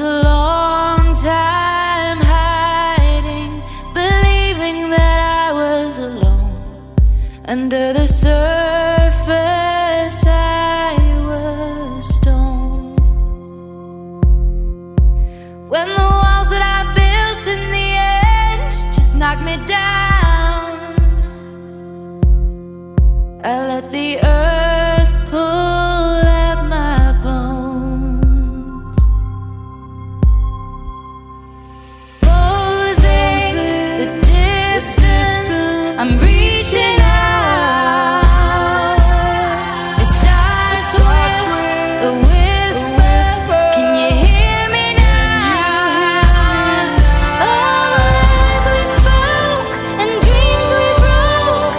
a long time hiding, believing that I was alone. Under the surface I was stone. When the walls that I built in the end just knocked me down, I let the earth pull at my bones. Posing the distance, I'm reaching out. It starts with a whisper. Can you hear me now? All the lies we spoke and dreams we broke,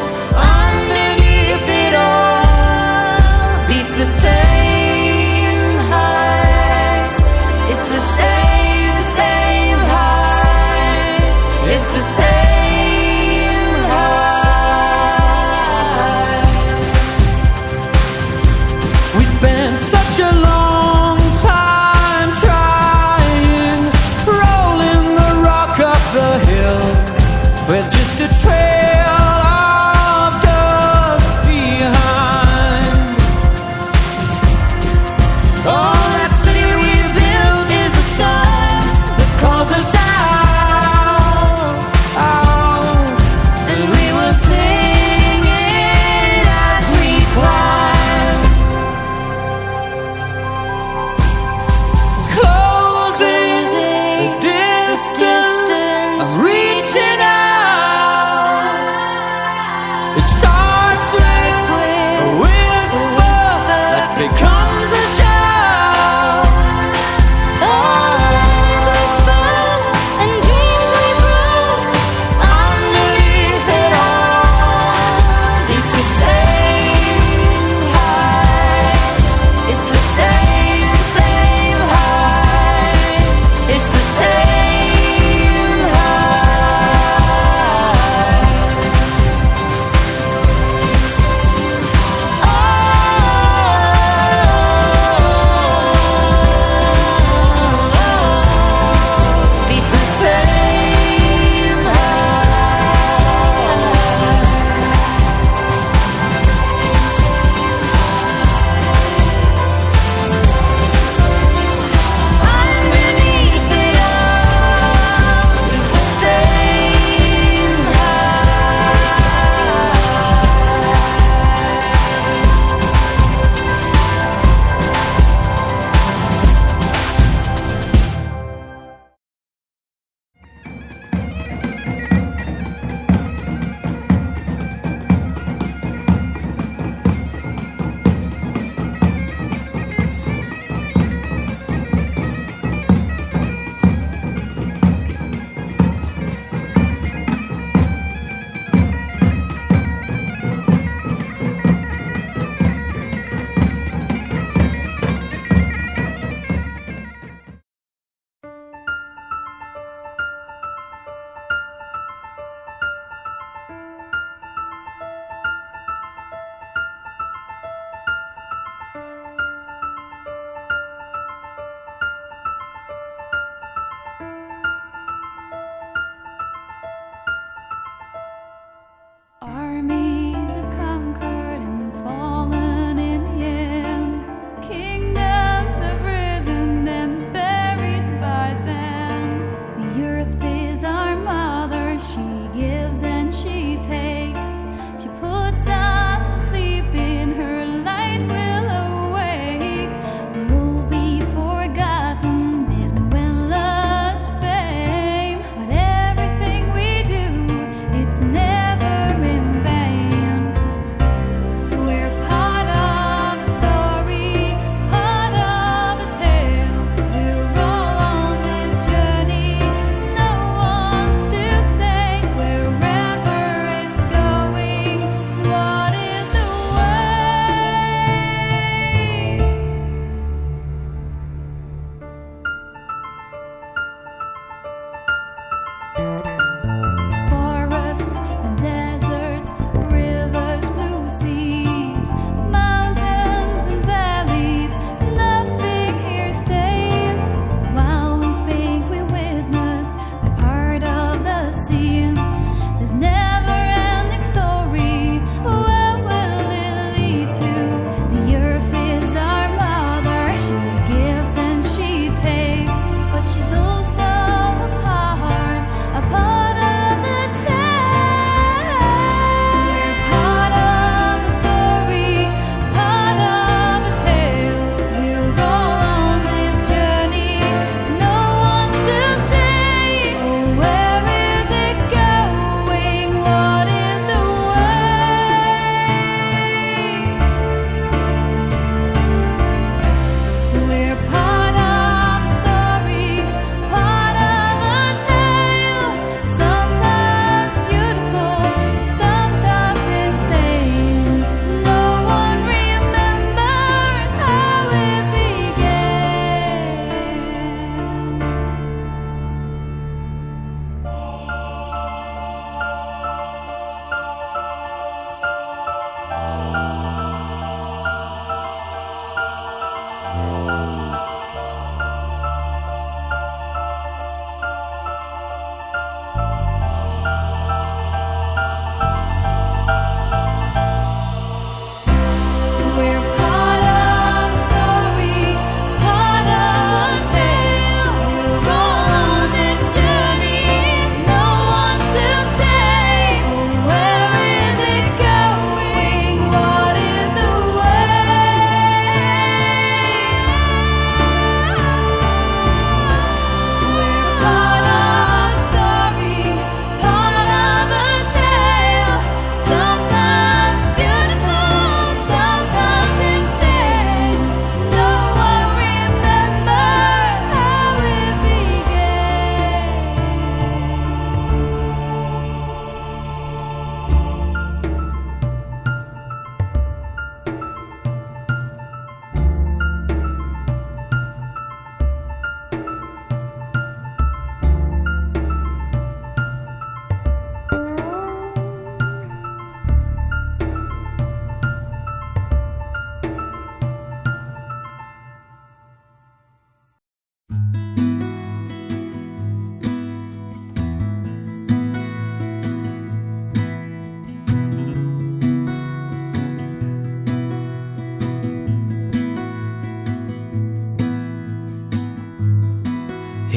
underneath it all beats the same heart. It's the same heart. It's the same heart. We spent such a long time trying, rolling the rock up the hill with just a trail of dust behind. All that city we built is a song that calls us out.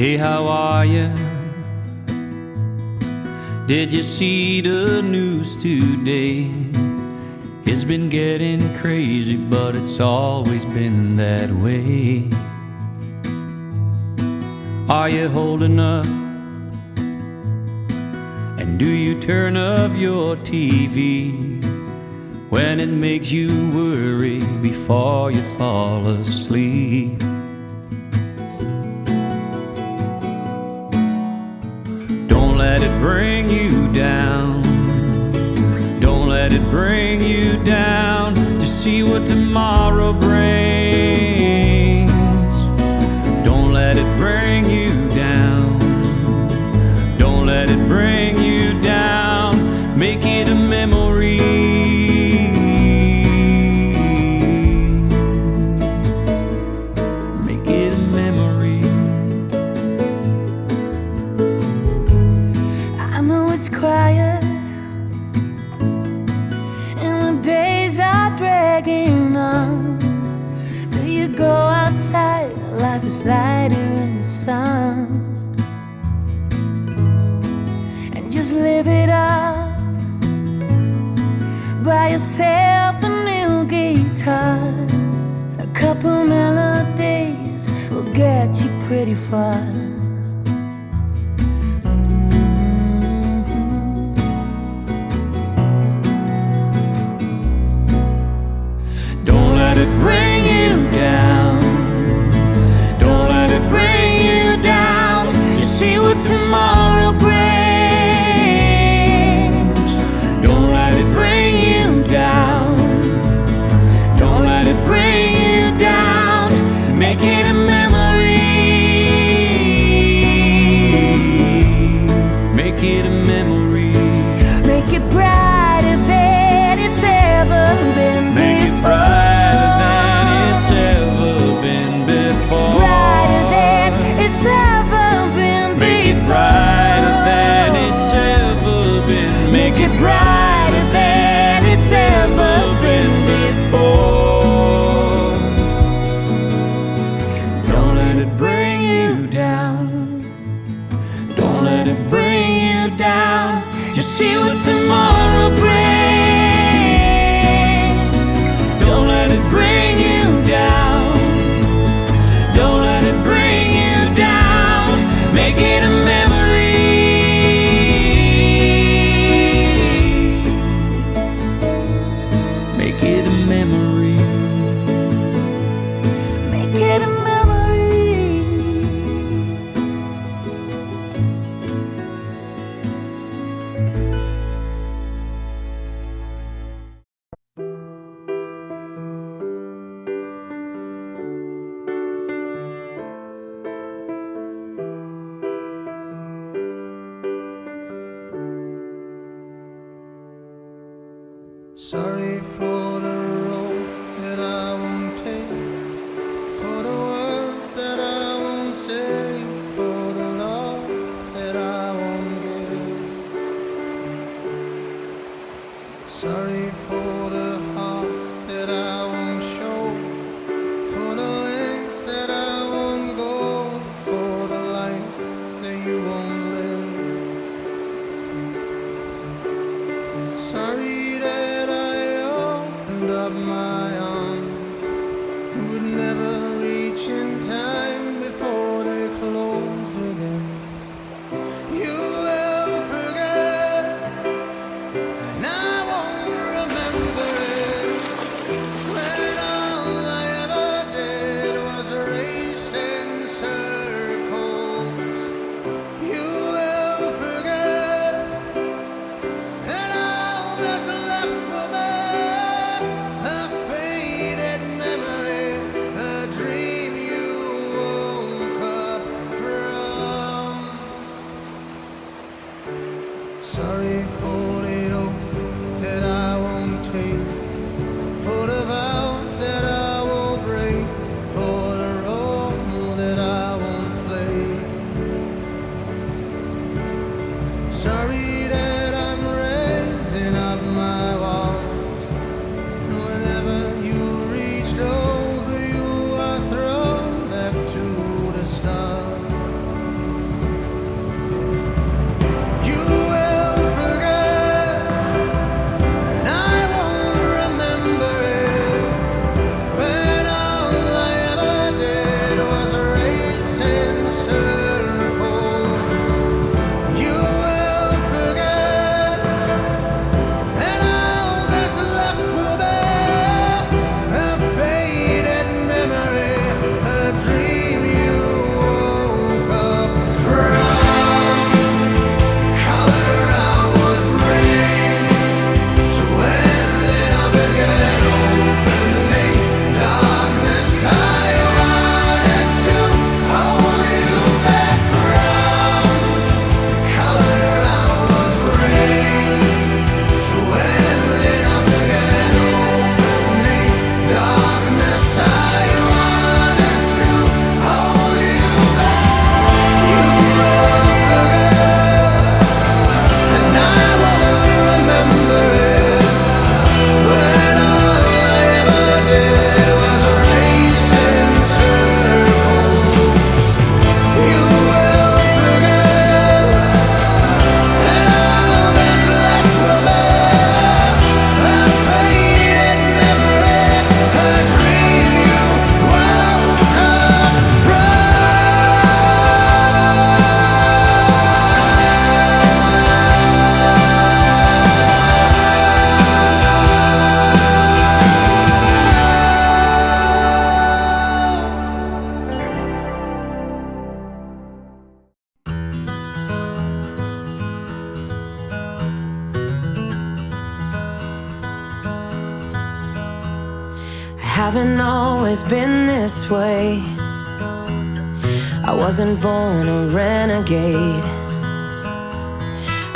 Hey, how are you? Did you see the news today? It's been getting crazy, but it's always been that way. Are you holding up? And do you turn off your TV when it makes you worry before you fall asleep? Don't let it bring you down. Don't let it bring you down. Just see what tomorrow brings. Don't let it bring you down. Don't let it bring you down. Make it a memory. Make it a memory. I know it's quiet and the days are dragging on. Do you go outside? Life is lighter in the sun. And just live it up. Buy yourself a new guitar. A couple melodies will get you pretty far. Don't let it bring you down. Don't let it bring you down. You see what tomorrow brings. Don't let it bring you down. Don't let it bring you down. Make it a memory. Make it a memory. Make it brighter than it's ever been before. Brighter than it's ever been before. Brighter than it's ever been Make it before. brighter than it's ever been. Make it brighter than it's ever been before. Don't let it bring you down. Don't let it bring you down. You see what tomorrow brings. Don't let it bring you down. Don't let it bring you down. Make it a memory. Make it a memory. Make it a memory. Sorry for the road that I won't take, for the words that I won't say, for the love that I won't give. Sorry for the heart that I won't show, for the lengths that I won't go, for the life that you won't live. Sorry that I haven't always been this way. I wasn't born a renegade.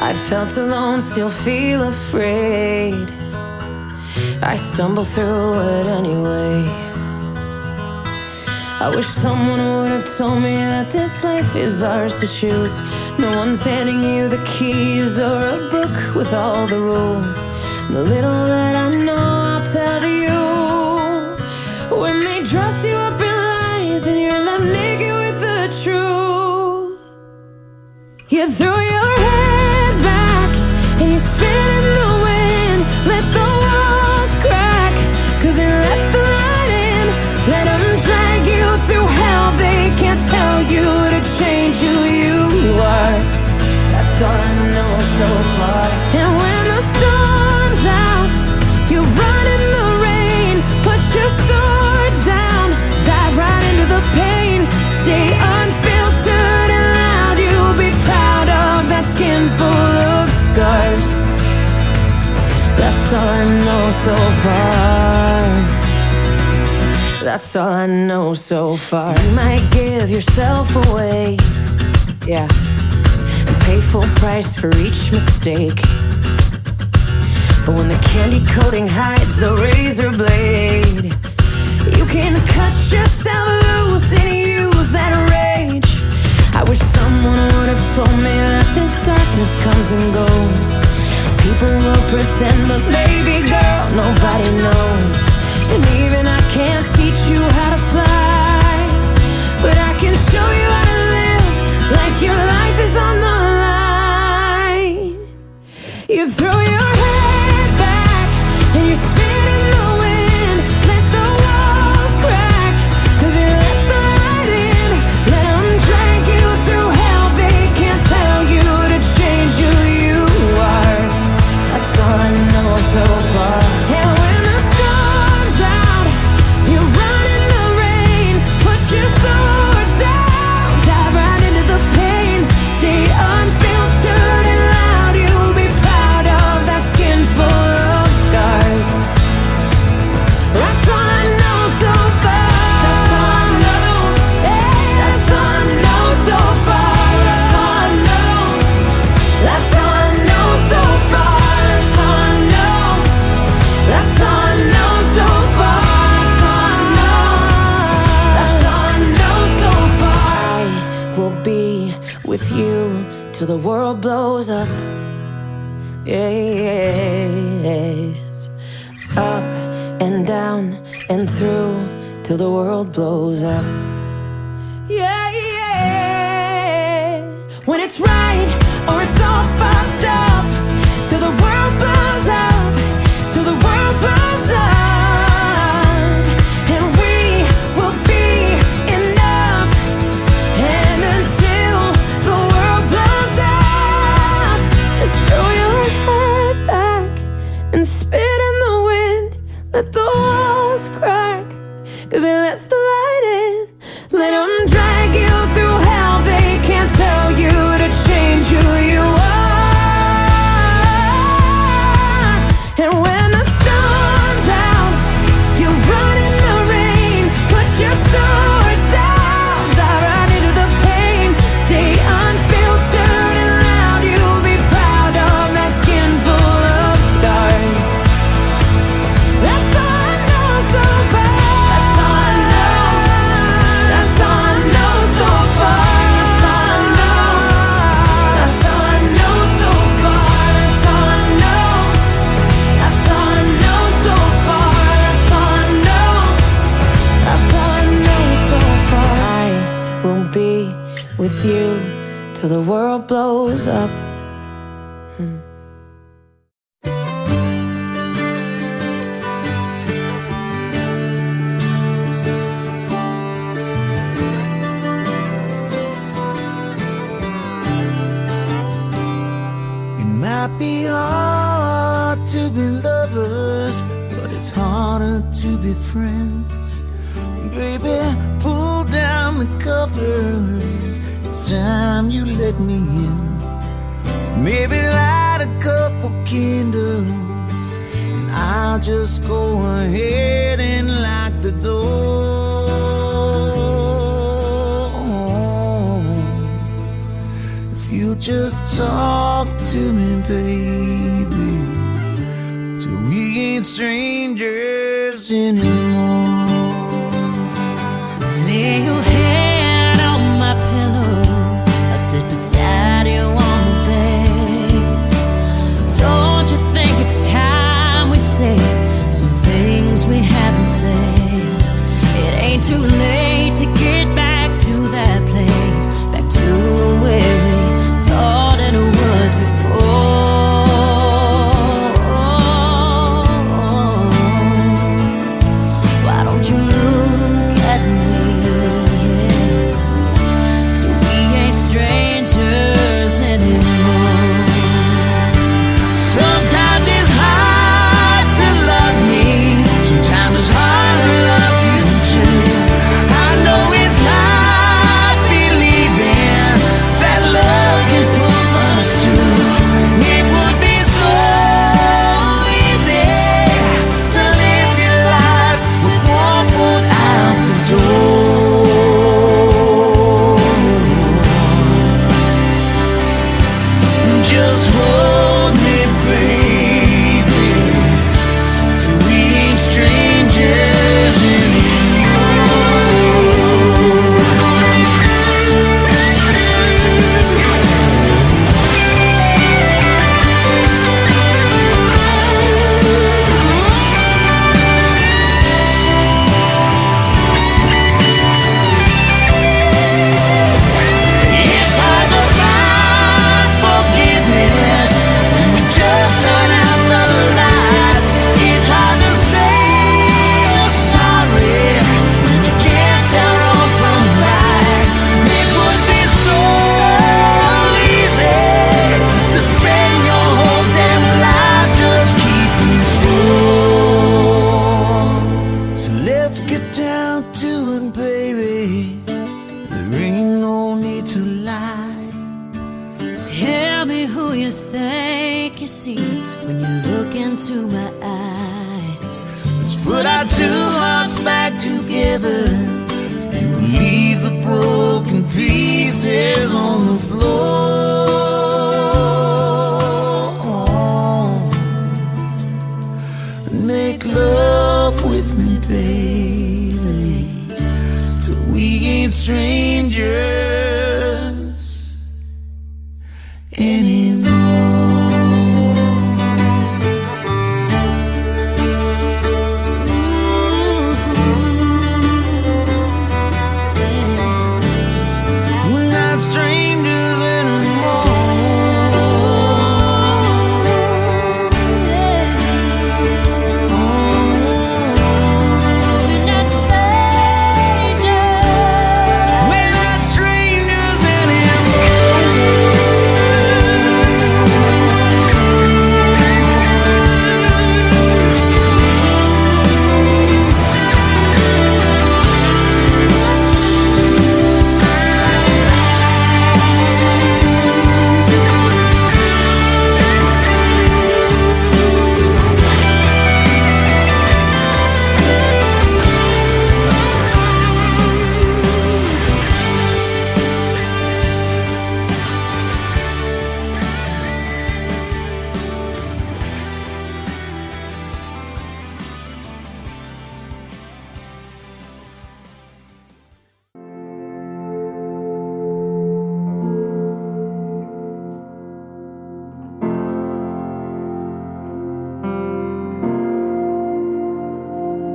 I felt alone, still feel afraid. I stumble through it anyway. I wish someone would have told me that this life is ours to choose. No one's handing you the keys or a book with all the rules. The little that I know I'll tell you. When they dress you up in lies and you're left naked with the truth, you throw your head back and you spin in the wind. Let the walls crack, 'cause it lets the light in. Let them drag you through hell. They can't tell you to change who you are. That's all I know so far. And when the storm's out, you run in the rain. Put your sword down, dive right into the pain. Stay unfiltered and loud. You'll be proud of that skin full of scars. That's all I know so far. That's all I know so far. So you might give yourself away, yeah, and pay full price for each mistake. But when the candy coating hides the razor blade, you can cut yourself loose and use that rage. I wish someone would have told me that this darkness comes and goes. People will pretend, but baby girl, nobody knows. And even I can't teach you how to fly, but I can show you how to live like your life is on the line. You throw your head back and you spin in the wind. Let the walls crack, 'cause it lets the light in. Let them drag you through hell. They can't tell you to change who you are. That's all I know so far. And when the storm's out, you run in the rain. Put your sword down, dive right into the pain. Stay unfiltered and loud. You'll be proud of that skin full of scars. That's all I know so far. That's all I know. Hey, that's all I know so far. That's all I know. That's all I know so far. That's all I know. That's all I know so far. That's all I know. That's all I know so far. I will be with you till the world blows up. Yes. Up and down and through till the world blows up. Yeah, yeah. When it's right or it's all fucked up, till the world blows up, till the world blows up. And we will be enough. And until the world blows up, just throw your head back and spit in the wind. Let the walls crack, 'cause it lets the light in. Let them drag you through hell. They can't tell you to change who you are. And when the storm's out, you run in the rain. Put your sword down, dive right into the pain. Stay unfiltered and loud. You'll be proud of that skin full of scars. That's all I know so far. That's all I know. That's all I know so far. That's all I know. That's all I know so far. That's all I know. That's all I know so far. That's all I know. That's all I know so far. I will be with you till the world blows up. It might be hard to be lovers, but it's harder to be friends. Baby, pull down the covers. It's time you let me in. Maybe light a couple candles, and I'll just go ahead and lock just talk to me, baby, till we ain't strangers anymore. Lay your head on my pillow, I'll sit beside you on the bed. Don't you think it's time we say some things we haven't said? It ain't too late to get back to that place, back to where we thought it was before. Why don't you look at me, so we ain't strangers anymore? Sometimes it's hard to love me, sometimes it's hard to love you too. I know it's not believing that love can pull us through. It would be so easy to live your life with one foot out the door. Just hold me, baby, till we ain't strangers It's hard to find forgiveness when we just turn out the lights. It's hard to say you're sorry when you can't tell wrong from right. It would be so easy to spend your whole damn life just keeping score. So let's get down to it, baby. There ain't no need to lie. Tell me who you think you see when you look into my eyes. Let's put our two hearts back together, and we'll leave the broken pieces on the floor. Make love with me, baby, till we ain't strangers anymore. We're not strangers anymore. We're not strangers. We're not strangers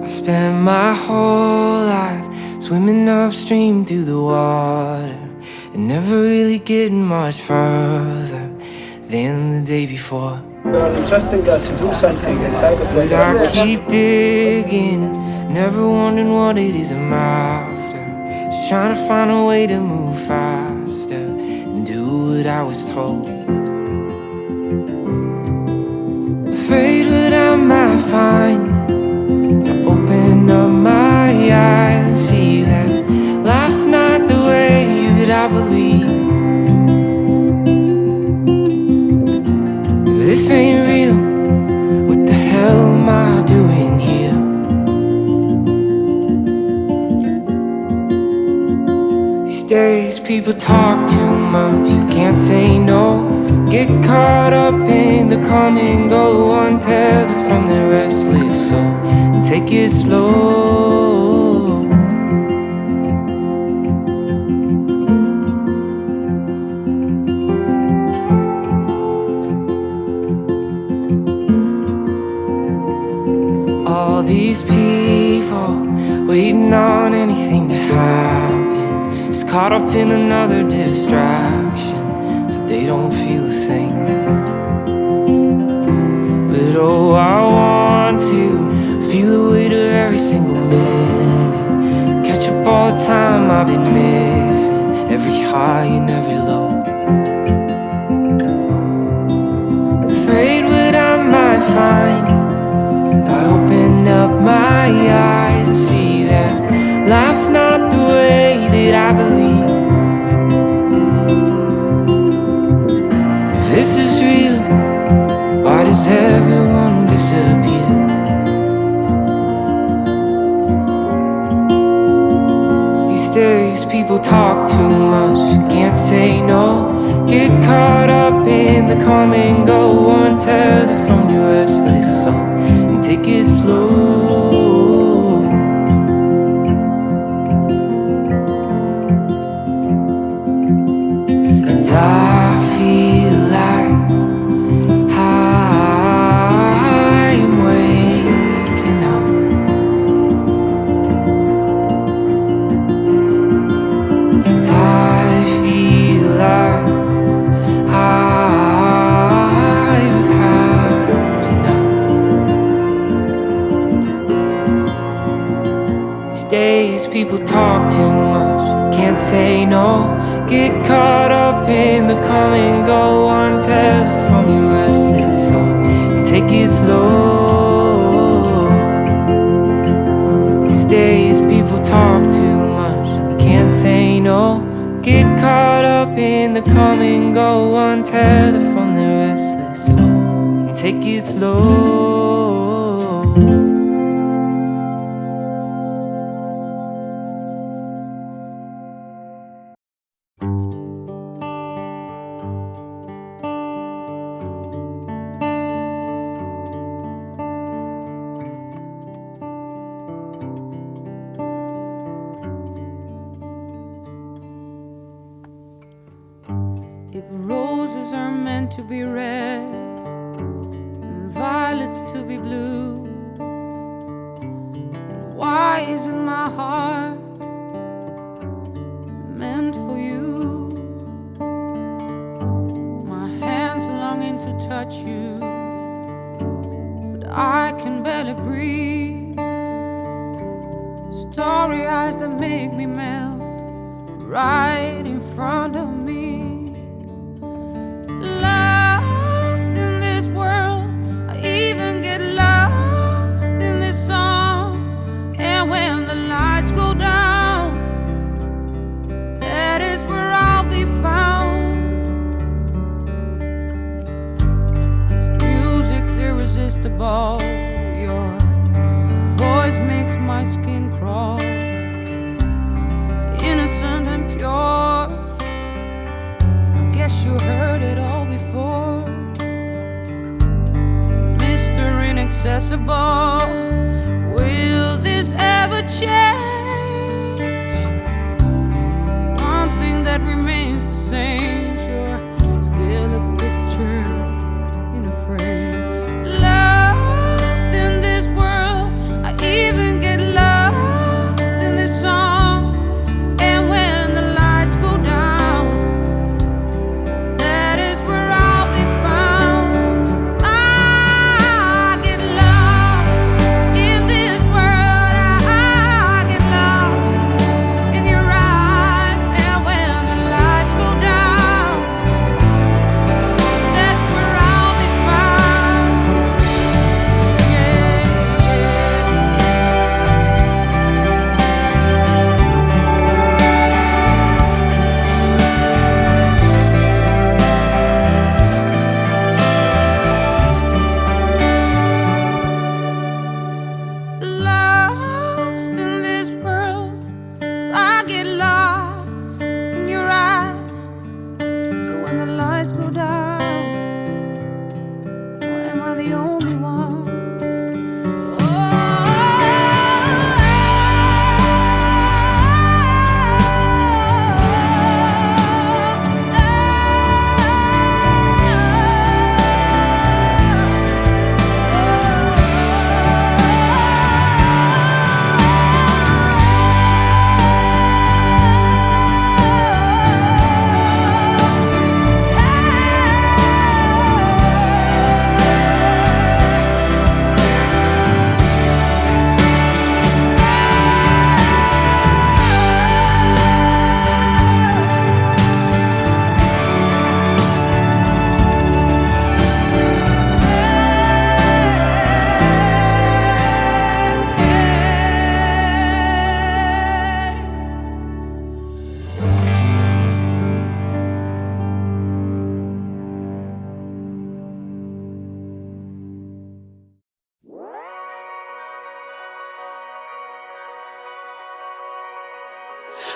Spent my whole life swimming upstream through the water and never really getting much further than the day before. Trusting God to do something inside of But I keep digging, never wondering what it is I'm after. Just trying to find a way to move faster and do what I was told. Afraid what I might find, to open up my eyes and see that life's not the way that I believe. If this ain't real, what the hell am I doing here? These days people talk too much, can't say no. Get caught up in the come and go, untethered from their restless soul, and take it slow. All these people waiting on anything to happen, just caught up in another distraction, so they don't feel a thing. But oh, I want to feel the weight of every single minute, catch up all the time I've been missing, every high and every low. Afraid what I might find if I open up my eyes and see that life's not the way that I believe. If this is real, why does everyone disappear? These days people talk too much, can't say no. Get caught up in the come and go, untethered from your restless soul, and take it slow. And I feel like I'm waking up. And I feel like I've had enough. These days people talk too much, can't say no. Get caught up in the come and go, untethered from your restless soul, and take it slow. These days people talk too much, can't say no. Get caught up in the come and go, untethered from their restless soul, and take it slow. If roses are meant to be red and violets to be blue, then why isn't my heart meant for you? My hands longing to touch you, but I can barely breathe. Starry eyes that make me melt right in front of me. Lost in this world, I even get lost in this song. And when the lights go down, that is where I'll be found. This music's irresistible, your voice makes my skin crawl. Innocent and pure, I guess you heard it all before. Mr. Inaccessible, will this ever change? One thing that remains the same, you're still a picture in a frame. Lost in this world, I even get lost in this song. And when the lights go down, that is where I'll be found. I get lost in this world. I get lost in your eyes. And when the lights go down, lights go down? Or am I the only one?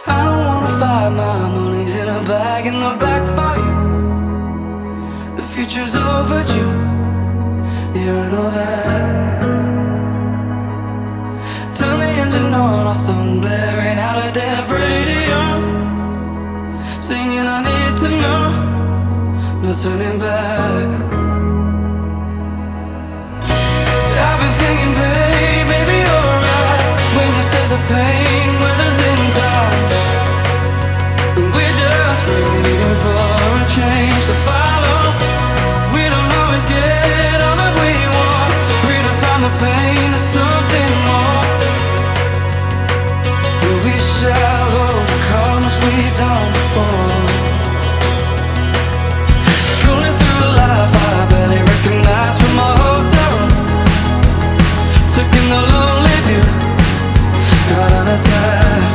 I don't wanna fight, my money's in a bag in the back for you. The future's overdue, yeah I know that. Turn the engine on, or some blaring out a dead radio, singing I need to know, no turning back. I've been thinking, babe, maybe you're right when you say the pain weathers in time. We're just waiting for a change to follow. We don't always get all that we want. Redefine the pain to something more. We shall overcome as we've done before. Scrolling through life, I barely recognize from my hotel room. Took in the lonely view, got unattached.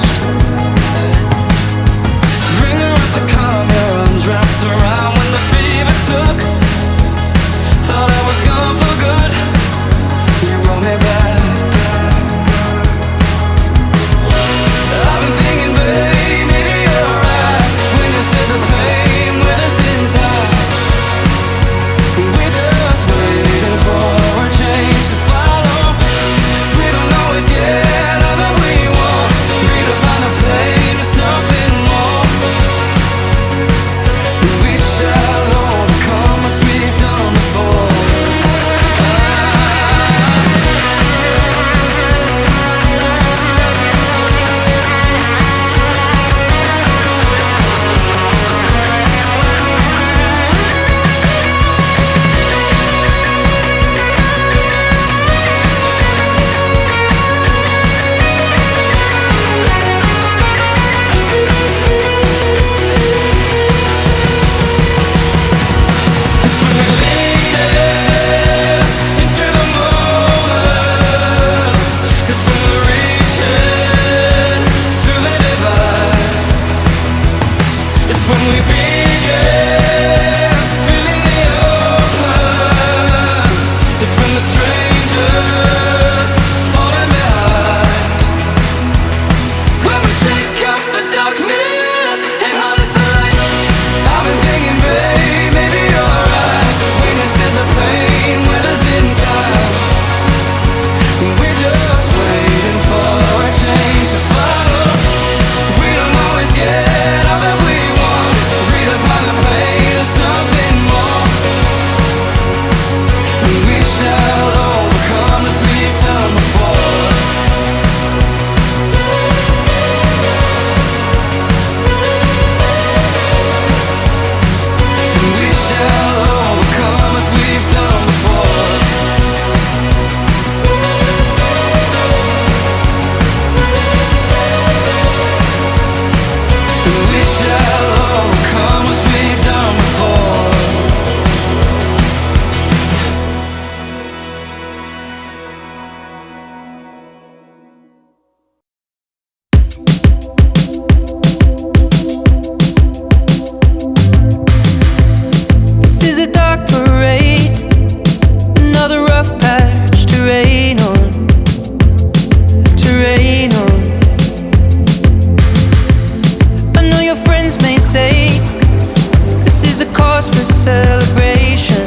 is a cause for celebration.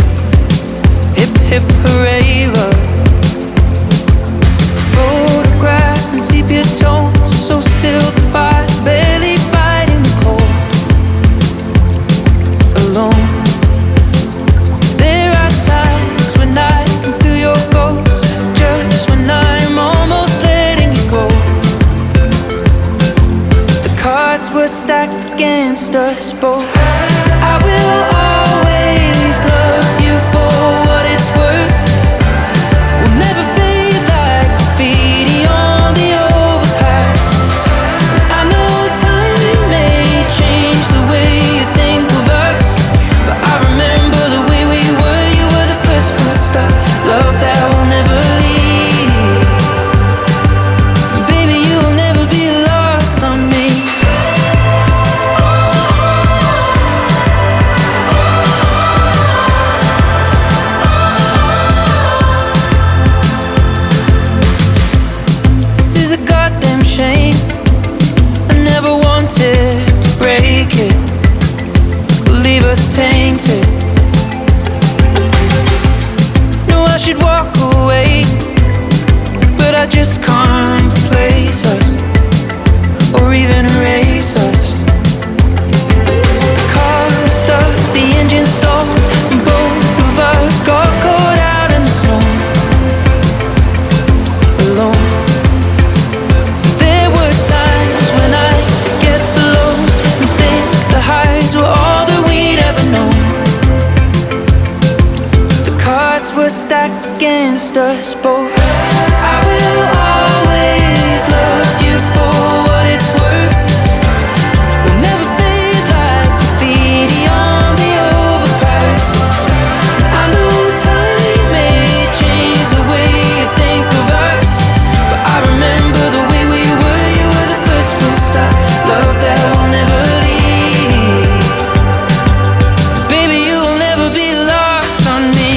Hip hip hooray, love. Photographs and sepia tones, so still the fire's barely fighting the cold. Alone. There are times when I can feel your ghost, just when I'm almost letting you go. The cards were stacked against us both. I will always love you for what it's worth. We'll never fade like graffiti on the overpass. I know time may change the way you think of us, but I remember the way we were. You were the first full stop, love that will never leave. Baby, you'll never be lost on me. This is a goddamn shame. I never wanted to break it, leave us tainted. No, I should walk away, but I just can't replace us, or even erase us. The car stuck, the engine stalled, and both of us got caught out in the snow. Alone. There were times when I forget the lows and think the highs were all that we'd ever known. The cards were stacked against us both. I will always love you for what it's worth. We'll never fade like graffiti on the overpass. I know time may change the way you think of us, but I remember the way we were. You were the first full stop, love that will never leave. Baby, you'll never be lost on me.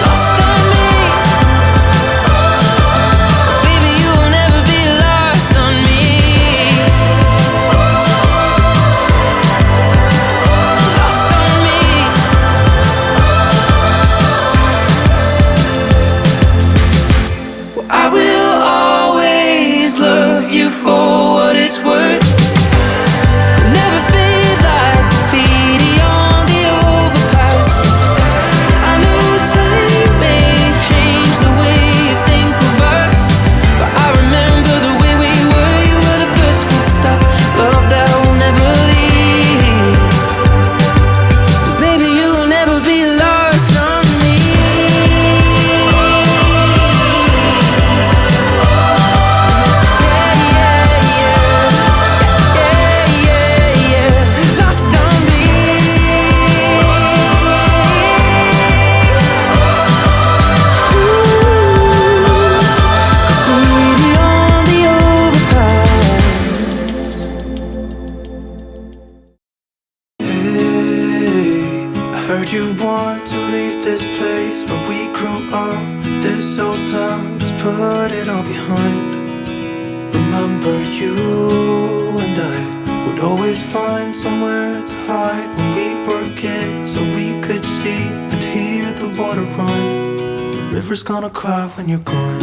Lost on me. Baby, you'll never be lost on me. Lost on me. Well, I will always love you for what it's worth. Never fade like graffiti on the overpass. I know time may change the way you think of us, but I remember the way we were. You were the first full stop, love that will never leave. Baby, you'll never be lost on me. Yeah, yeah, yeah. Yeah, yeah, yeah. Lost on me. Graffiti on the overpass. Hey, I heard you want to leave this place where we grew up. This old town, just put it all behind. Remember you and I would always find somewhere to hide when we were kids, so we could see and hear the water run. The river's gonna cry when you're gone.